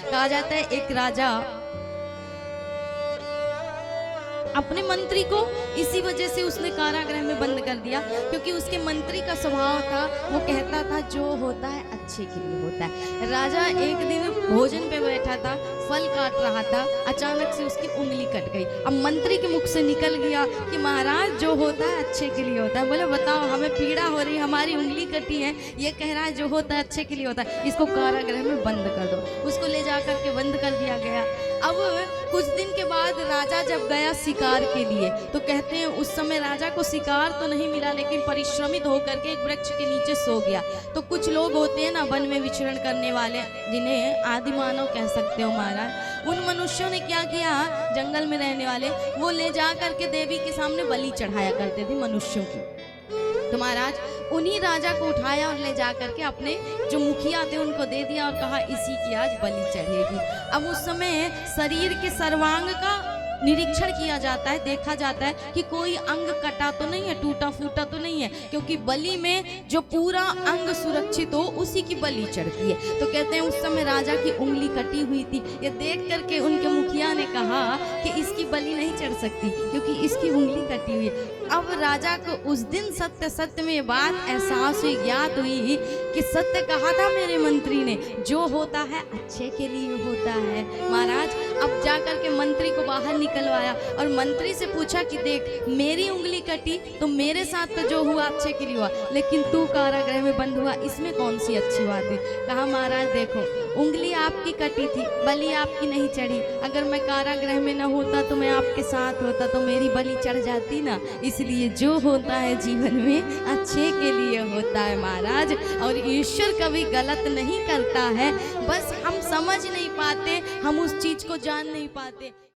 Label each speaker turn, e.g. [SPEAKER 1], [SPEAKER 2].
[SPEAKER 1] कहा जाता है एक राजा अपने मंत्री को इसी वजह से उसने कारागृह में बंद कर दिया, क्योंकि उसके मंत्री का स्वभाव था, वो कहता था जो होता है अच्छे के लिए होता है। राजा एक दिन भोजन पे बैठा था, फल काट रहा था, अचानक से उसकी उंगली कट गई। अब मंत्री के मुख से निकल गया कि महाराज जो होता है अच्छे के लिए होता है। बोले बताओ, हमें पीड़ा हो रही, हमारी उंगली कटी है, ये कह रहा है जो होता है अच्छे के लिए होता है, इसको कारागृह में बंद कर दो। उसको ले जाकर के बंद कर दिया गया। अब कुछ दिन के बाद राजा जब गया शिकार के लिए, तो कहते हैं उस समय राजा को शिकार तो नहीं मिला, लेकिन परिश्रमित होकर के एक वृक्ष के नीचे सो गया। तो कुछ लोग होते हैं ना वन में विचरण करने वाले, जिन्हें आदि मानव कह सकते हो महाराज, उन मनुष्यों ने क्या किया, जंगल में रहने वाले, वो ले जा करके देवी के सामने बलि चढ़ाया करते थे मनुष्यों की। तो महाराज उन्हीं राजा को उठाया और ले जा करके अपने जो मुखिया थे उनको दे दिया और कहा इसी की आज बलि चढ़ेगी। अब उस समय शरीर के सर्वांग का निरीक्षण किया जाता है, देखा जाता है कि कोई अंग कटा तो नहीं है, टूटा फूटा तो नहीं है, क्योंकि बलि में जो पूरा अंग सुरक्षित हो उसी की बलि चढ़ती है। तो कहते हैं उस समय राजा की उंगली कटी हुई थी। ये देख करके उनके मुखिया ने कहा कि इसकी बलि नहीं चढ़ सकती क्योंकि इसकी उंगली कटी हुई है। अब राजा को उस दिन सत्य में ये बात एहसास हुई, ज्ञात हुई कि सत्य कहा था मेरे मंत्री ने, जो होता है अच्छे के लिए होता है। महाराज अब जाकर के मंत्री को बाहर निकलवाया और मंत्री से पूछा कि देख मेरी उंगली कटी तो मेरे साथ तो जो हुआ अच्छे के लिए हुआ, लेकिन तू कारागृह में बंद हुआ, इसमें कौन सी अच्छी बात है। कहा महाराज देखो उंगली आपकी कटी थी, बलि आपकी नहीं चढ़ी, अगर मैं कारागृह में न होता तो मैं आपके साथ होता तो मेरी बलि चढ़ जाती ना। इसलिए जो होता है जीवन में अच्छे के लिए होता है महाराज, और ईश्वर कभी गलत नहीं करता है, बस हम समझ नहीं पाते, हम उस चीज को जान नहीं पाते।